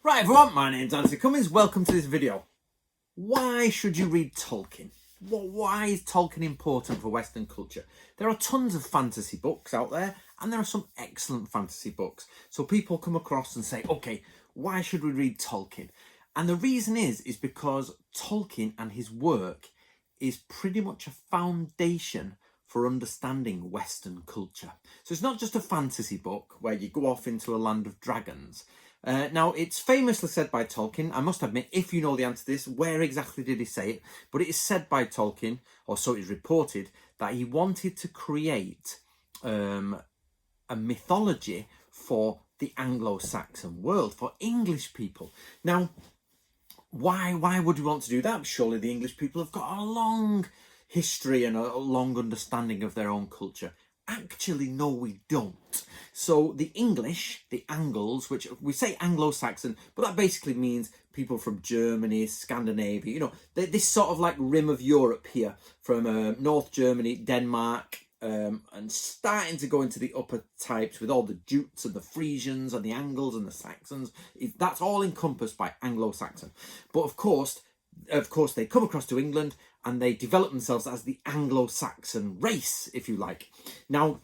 Right everyone, my name's Anthony Cummins, welcome to this video. Why should you read Tolkien? Why is Tolkien important for Western culture? There are tons of fantasy books out there and there are some excellent fantasy books. So people come across and say, okay, why should we read Tolkien? And the reason is because Tolkien and his work is pretty much a foundation for understanding Western culture. So it's not just a fantasy book where you go off into a land of dragons. Now, it's famously said by Tolkien, I must admit, if you know the answer to this, where exactly did he say it? But it is said by Tolkien, or so it is reported, that he wanted to create a mythology for the Anglo-Saxon world, for English people. Now, why would we want to do that? Surely the English people have got a long history and a long understanding of their own culture. Actually, no, we don't. So the English, the Angles, which we say Anglo-Saxon, but that basically means people from Germany, Scandinavia, you know, this sort of like rim of Europe here, from North Germany, Denmark, and starting to go into the upper types with all the Jutes and the Frisians and the Angles and the Saxons. That's all encompassed by Anglo-Saxon. But of course, they come across to England and they develop themselves as the Anglo-Saxon race, if you like. Now,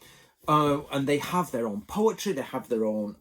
and they have their own poetry, they have their own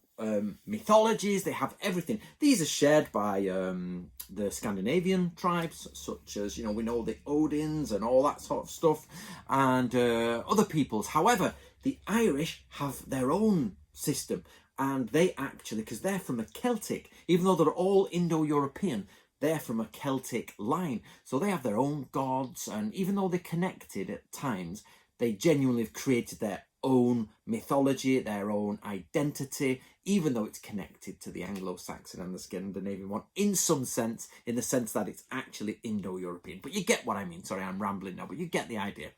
mythologies, they have everything. These are shared by the Scandinavian tribes, such as, you know, we know the Odins and all that sort of stuff, and other peoples. However, the Irish have their own system, and they actually, because they're from a Celtic, even though they're all Indo-European, they're from a Celtic line. So they have their own gods, and even though they're connected at times, they genuinely have created their own mythology, their own identity, even though it's connected to the Anglo-Saxon and the Scandinavian one in some sense, in the sense that it's actually Indo-European. But you get what I mean. Sorry, I'm rambling now, but you get the idea.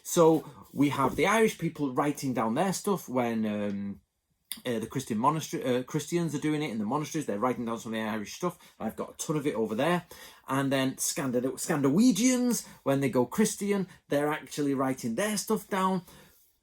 So we have the Irish people writing down their stuff when the Christian monastery, Christians are doing it in the monasteries. They're writing down some of the Irish stuff. I've got a ton of it over there. And then Scandinavians, when they go Christian, they're actually writing their stuff down.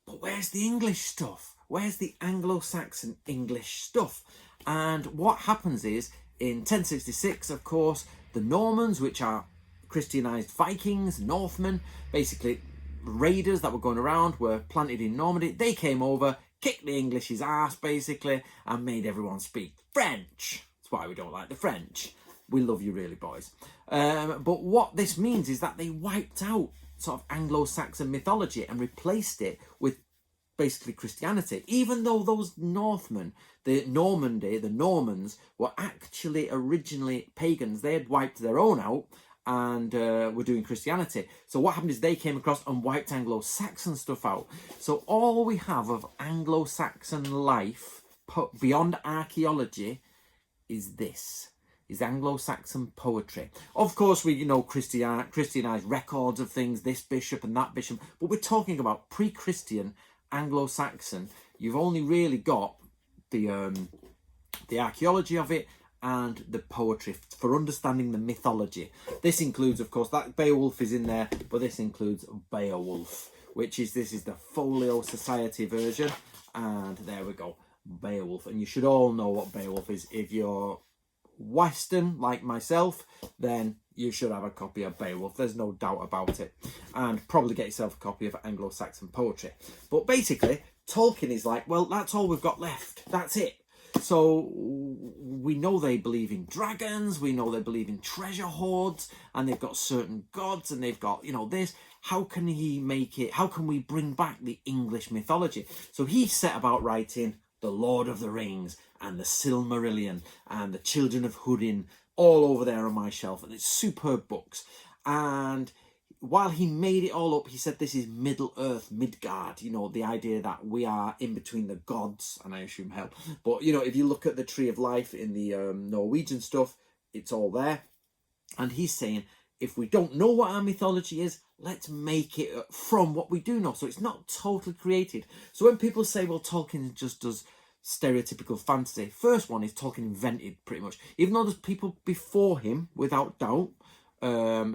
But where's the English stuff? Where's the Anglo-Saxon English stuff? And what happens is, in 1066, of course, the Normans, which are Christianized Vikings, Northmen, basically raiders that were going around, were planted in Normandy. They came over, kicked the English's ass, basically, and made everyone speak French. That's why we don't like the French. We love you really, boys. But what this means is that they wiped out sort of Anglo-Saxon mythology and replaced it with basically Christianity, even though those Northmen, the Normandy, the Normans, were actually originally pagans. They had wiped their own out and were doing Christianity. So what happened is they came across and wiped Anglo-Saxon stuff out. So all we have of Anglo-Saxon life beyond archaeology is this. Is Anglo-Saxon poetry. Of course, we, you know, Christianized records of things, this bishop and that bishop, but we're talking about pre-Christian Anglo-Saxon. You've only really got the archaeology of it and the poetry for understanding the mythology. This includes, of course, that Beowulf is in there, but this includes Beowulf, this is the Folio Society version, and there we go, Beowulf. And you should all know what Beowulf is. If you're Western like myself, then you should have a copy of Beowulf. There's no doubt about it. And probably get yourself a copy of Anglo-Saxon poetry. But basically, Tolkien is like, well, that's all we've got left. That's it. So we know they believe in dragons. We know they believe in treasure hoards. And they've got certain gods. And they've got, you know, this. How can he make it? How can we bring back the English mythology? So he set about writing The Lord of the Rings and the Silmarillion and the Children of Húrin, all over there on my shelf, and it's superb books. And while he made it all up, he said this is Middle Earth, Midgard, you know, the idea that we are in between the gods, and I assume hell. But, you know, if you look at the Tree of Life in the Norwegian stuff, it's all there. And he's saying, if we don't know what our mythology is, let's make it from what we do know. So it's not totally created. So when people say, well, Tolkien just does stereotypical fantasy, first one is Tolkien invented pretty much. Even though there's people before him, without doubt,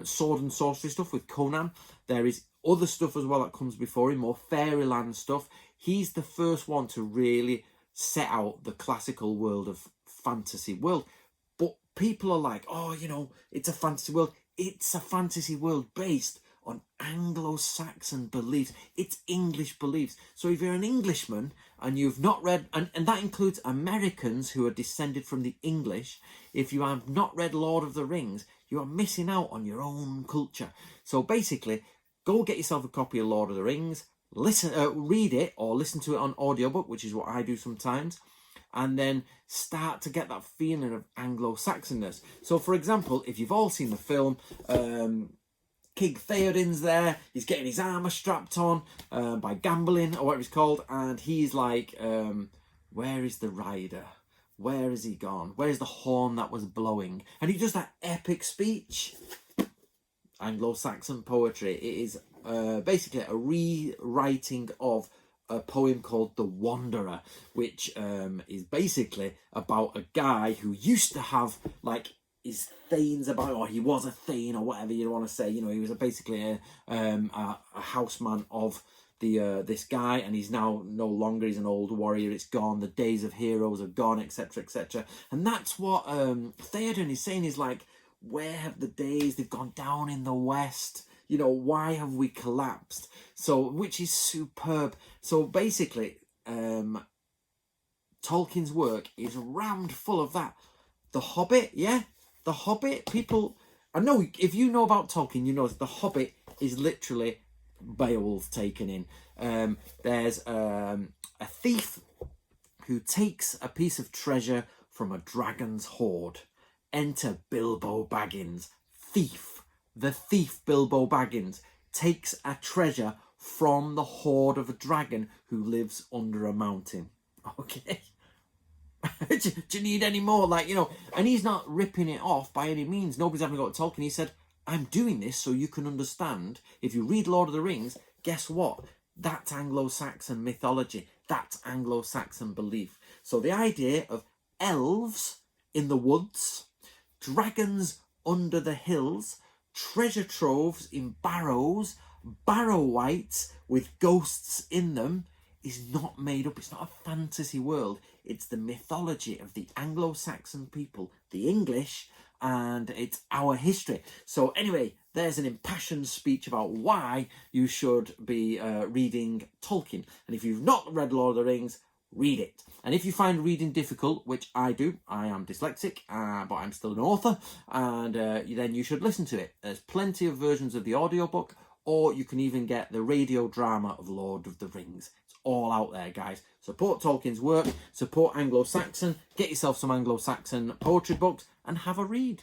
sword and sorcery stuff with Conan, there is other stuff as well that comes before him, more fairyland stuff. He's the first one to really set out the classical world of fantasy world. people are like, oh, it's a fantasy world. It's a fantasy world based on Anglo-Saxon beliefs. It's English beliefs. So if you're an Englishman and you've not read, and that includes Americans who are descended from the English, if you have not read Lord of the Rings, you are missing out on your own culture. So basically, go get yourself a copy of Lord of the Rings, read it or listen to it on audiobook, which is what I do sometimes, and then start to get that feeling of Anglo-Saxonness. So for example, if you've all seen the film, King Theoden's there, he's getting his armour strapped on by Gambling, or whatever it's called, and he's like, where is the rider? Where is he gone? Where's the horn that was blowing? And he does that epic speech. Anglo-Saxon poetry. It is basically a rewriting of a poem called The Wanderer, which is basically about a guy who used to have like his thanes about, or he was a thane, or whatever you want to say. He was basically a houseman of this guy, and he's now no longer. He's an old warrior. It's gone. The days of heroes are gone, etc., etc. And that's what Theoden is saying. Is like, where have the days? They've gone down in the west. Why have we collapsed? So, which is superb. So basically, Tolkien's work is rammed full of that. The Hobbit, yeah? The Hobbit, people... I know, if you know about Tolkien, you know The Hobbit is literally Beowulf taken in. There's a thief who takes a piece of treasure from a dragon's hoard. Enter Bilbo Baggins. Thief. The thief Bilbo Baggins takes a treasure from the hoard of a dragon who lives under a mountain. Okay? Do you need any more? And he's not ripping it off by any means. Nobody's having a go at Tolkien. He said, I'm doing this so you can understand. If you read Lord of the Rings, guess what? That's Anglo-Saxon mythology. That's Anglo-Saxon belief. So the idea of elves in the woods, dragons under the hills, treasure troves in barrows, barrow wights with ghosts in them, is not made up. It's not a fantasy world. It's the mythology of the Anglo-Saxon people, the English, and it's our history. So anyway, there's an impassioned speech about why you should be reading Tolkien. And if you've not read Lord of the Rings, read it. And if you find reading difficult, which I do, I am dyslexic, but I'm still an author, and then you should listen to it. There's plenty of versions of the audiobook, or you can even get the radio drama of Lord of the Rings. It's all out there, guys. Support Tolkien's work, support Anglo-Saxon, get yourself some Anglo-Saxon poetry books, and have a read.